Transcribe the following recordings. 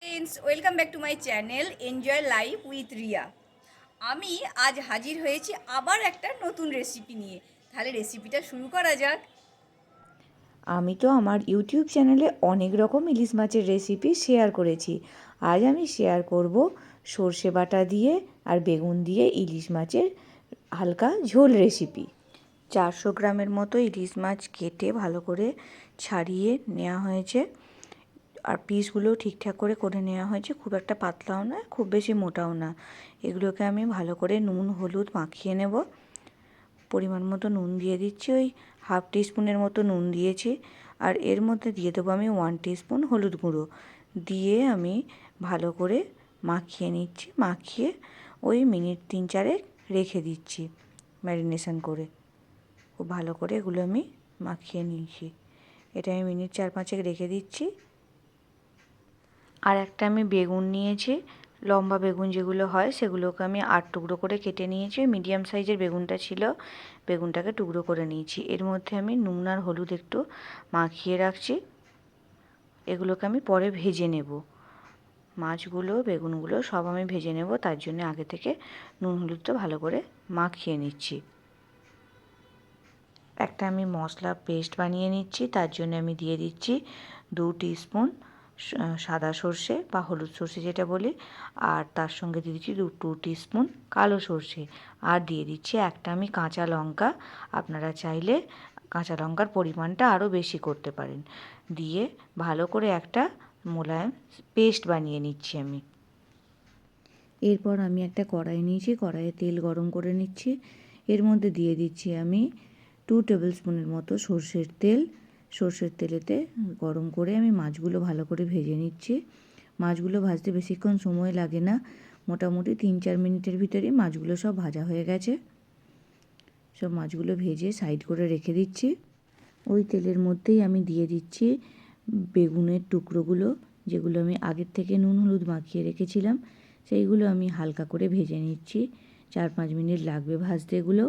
Friends, welcome back to my channel enjoy life with Riya. আমি আজ হাজির হয়েছি আবার একটা নতুন রেসিপি নিয়ে। তাহলে রেসিপিটা শুরু করা যাক। আমি তো আমার ইউটিউব চ্যানেলে অনেক রকম ইলিশ মাছের রেসিপি শেয়ার করেছি। আজ আমি শেয়ার করব সর্ষে বাটা দিয়ে আর বেগুন দিয়ে ইলিশ মাছের হালকা ঝোল রেসিপি। 400 গ্রামের মতো ইলিশ মাছ কেটে ভালো করে ছাড়িয়ে নেওয়া হয়েছে, আর পিসগুলো ঠিকঠাক করে নেওয়া হয়েছে। খুব একটা পাতলাও না, খুব বেশি মোটাও না। এগুলোকে আমি ভালো করে নুন হলুদ মাখিয়ে নেব। পরিমাণ মতো নুন দিয়ে দিচ্ছি, ওই হাফ টিস্পুনের মতো নুন দিয়েছি। আর এর মধ্যে দিয়ে দেবো আমি 1 টিস্পুন হলুদ গুঁড়ো দিয়ে আমি ভালো করে মাখিয়ে নিচ্ছি। মাখিয়ে ওই মিনিট 3-4 রেখে দিচ্ছি ম্যারিনেশন করে। খুব ভালো করে এগুলো আমি মাখিয়ে নিয়েছি। এটা আমি মিনিট 4-5 রেখে দিচ্ছি। আর একটা আমি বেগুন নিয়েছি, লম্বা বেগুন যেগুলো হয় সেগুলোকে আমি 8 টুকরো করে কেটে নিয়েছি। মিডিয়াম সাইজের বেগুনটা ছিল, বেগুনটাকে টুকরো করে নিয়েছি। এর মধ্যে আমি নুন আর হলুদ একটু মাখিয়ে রাখছি। এগুলোকে আমি পরে ভেজে নেব। মাছগুলো বেগুনগুলো সব আমি ভেজে নেব, তার জন্য আগে থেকে নুন হলুদটা ভালো করে মাখিয়ে নিচ্ছি। একটা আমি মশলা পেস্ট বানিয়ে নিচ্ছি, তার জন্য আমি দিয়ে দিচ্ছি 2 টিস্পুন সাদা সর্ষে বা হলুদ সর্ষে যেটা বলি, আর তার সঙ্গে দিয়ে দিচ্ছি 2 টিস্পুন কালো সর্ষে, আর দিয়ে দিচ্ছি একটা আমি কাঁচা লঙ্কা। আপনারা চাইলে কাঁচা লঙ্কার পরিমাণটা আরও বেশি করতে পারেন। দিয়ে ভালো করে একটা মোলায়েম পেস্ট বানিয়ে নিচ্ছি আমি। এরপর আমি একটা কড়াই নিয়েছি, কড়াইয়ে তেল গরম করে নিচ্ছি। এর মধ্যে দিয়ে দিচ্ছি আমি 2 টেবিল স্পুনের মতো সর্ষের তেল। সর্ষের তেলেতে গরম করে আমি মাছগুলো ভালো করে ভেজে নিচ্ছি। মাছগুলো ভাজতে বেশিক্ষণ সময় লাগে না, মোটামুটি 3-4 মিনিটের ভিতরেই মাছগুলো সব ভাজা হয়ে গেছে। সব মাছগুলো ভেজে সাইড করে রেখে দিচ্ছি। ওই তেলের মধ্যেই আমি দিয়ে দিচ্ছি বেগুনের টুকরোগুলো, যেগুলো আমি আগের থেকে নুন হলুদ মাখিয়ে রেখেছিলাম। সেইগুলো আমি হালকা করে ভেজে নিচ্ছি। 4-5 মিনিট লাগবে ভাজতে এগুলো।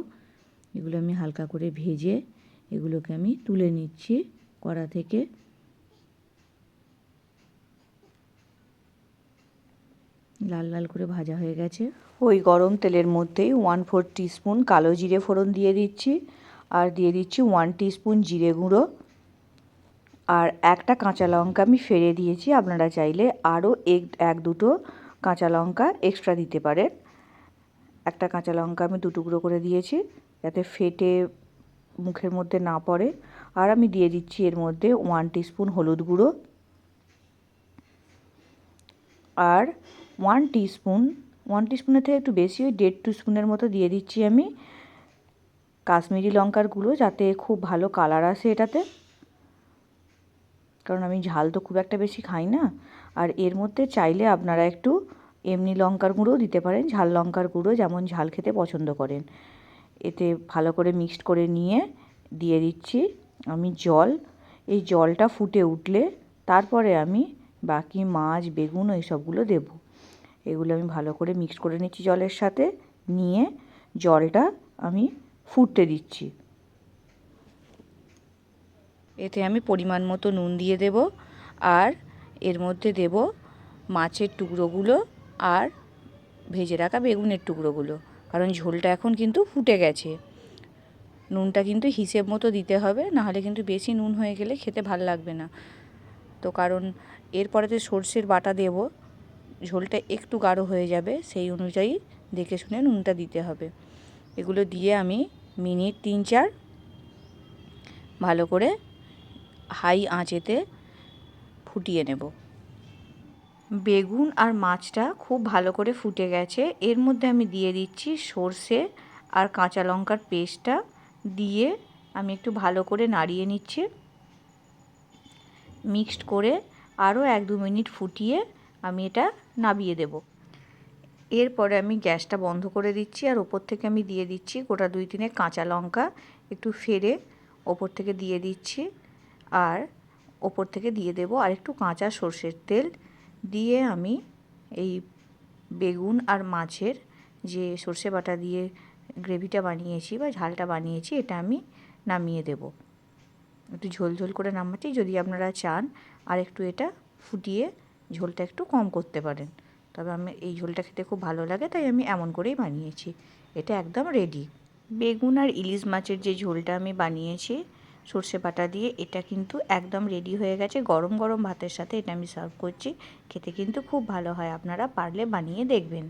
এগুলো আমি হালকা করে ভেজে এগুলোকে আমি তুলে নিচ্ছি কড়া থেকে। লাল লাল করে ভাজা হয়ে গেছে। ওই গরম তেলের মধ্যেই 1/4 টিস্পুন কালো জিরে ফোড়ন দিয়ে দিচ্ছি, আর দিয়ে দিচ্ছি 1 টিস্পুন জিরে গুঁড়ো, আর একটা কাঁচা লঙ্কা আমি ফেলে দিয়েছি। আপনারা চাইলে আরও 1-2টো কাঁচা লঙ্কা এক্সট্রা দিতে পারেন। একটা কাঁচা লঙ্কা আমি 2 টুকরো করে দিয়েছি, যাতে ফেটে মুখের মধ্যে না পড়ে। আর আমি দিয়ে দিচ্ছি এর মধ্যে 1 টিস্পুন হলুদ গুঁড়ো, আর 1 টিস্পুনের থেকে একটু বেশি, ওই 1.5 টিস্পুনের মতো দিয়ে দিচ্ছি আমি কাশ্মীরি লঙ্কার গুঁড়ো, যাতে খুব ভালো কালার আসে এটাতে, কারণ আমি ঝাল তো খুব একটা বেশি খাই না। আর এর মধ্যে চাইলে আপনারা একটু এমনি লঙ্কার গুঁড়োও দিতে পারেন, ঝাল লঙ্কার গুঁড়ো, যেমন ঝাল খেতে পছন্দ করেন। এতে ভালো করে মিক্সড করে নিয়ে দিয়ে দিচ্ছি আমি জল। এই জলটা ফুটে উঠলে তারপরে আমি বাকি মাছ বেগুন ওই সবগুলো দেব। এগুলো আমি ভালো করে মিক্স করে নিচ্ছি জলের সাথে, নিয়ে জলটা আমি ফুটতে দিচ্ছি। এতে আমি পরিমাণ মতো নুন দিয়ে দেব, আর এর মধ্যে দেব মাছের টুকরোগুলো আর ভেজে রাখা বেগুনের টুকরোগুলো, কারণ ঝোলটা এখন কিন্তু ফুটে গেছে। নুনটা কিন্তু হিসেব মতো দিতে হবে, নাহলে কিন্তু বেশি নুন হয়ে গেলে খেতে ভাল লাগবে না। তো কারণ এরপরেতে সর্ষের বাটা দেব, ঝোলটা একটু গাঢ় হয়ে যাবে, সেই অনুযায়ী দেখে শুনে নুনটা দিতে হবে। এগুলো দিয়ে আমি মিনিট 3-4 ভালো করে হাই আঁচেতে ফুটিয়ে নেব। বেগুন আর মাছটা খুব ভালো করে ফুটে গেছে। এর মধ্যে আমি দিয়ে দিচ্ছি সর্ষে আর কাঁচা লঙ্কার পেস্টটা, দিয়ে আমি একটু ভালো করে নাড়িয়ে নিচ্ছি। মিক্সড করে আরও 1-2 মিনিট ফুটিয়ে আমি এটা নামিয়ে দেব। এরপরে আমি গ্যাসটা বন্ধ করে দিচ্ছি, আর ওপর থেকে আমি দিয়ে দিচ্ছি গোটা 2-3 কাঁচা লঙ্কা একটু ফেলে ওপর থেকে দিয়ে দিচ্ছি। আর ওপর থেকে দিয়ে দেব আর একটু কাঁচা সর্ষের তেল। দিয়ে আমি এই বেগুন আর মাছের যে সর্ষে বাটা দিয়ে গ্রেভিটা বানিয়েছি বা ঝালটা বানিয়েছি, এটা আমি নামিয়ে দেব। একটু ঝোল ঝোল করে নামাচ্ছি। যদি আপনারা চান আর একটু এটা ফুটিয়ে ঝোলটা একটু কম করতে পারেন। তবে আমি এই ঝোলটা খেতে খুব ভালো লাগে, তাই আমি এমন করেই বানিয়েছি। এটা একদম রেডি। বেগুন আর ইলিশ মাছের যে ঝোলটা আমি বানিয়েছি সর্ষে বাটা দিয়ে, এটা কিন্তু একদম রেডি হয়ে গেছে। গরম গরম ভাতের সাথে এটা আমি সার্ভ করছি। খেতে কিন্তু খুব ভালো হয়, আপনারা পারলে বানিয়ে দেখবেন।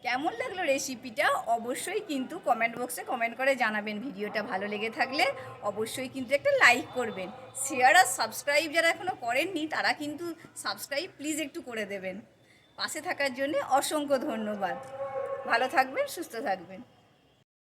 কেমন লাগলো রেসিপিটা অবশ্যই কিন্তু কমেন্ট বক্সে কমেন্ট করে জানাবেন। ভিডিওটা ভালো লেগে থাকলে অবশ্যই কিন্তু একটা লাইক করবেন। শেয়ার আর সাবস্ক্রাইব যারা এখনও করেননি তারা কিন্তু সাবস্ক্রাইব প্লিজ একটু করে দেবেন। পাশে থাকার জন্য অসংখ্য ধন্যবাদ। ভালো থাকবেন, সুস্থ থাকবেন।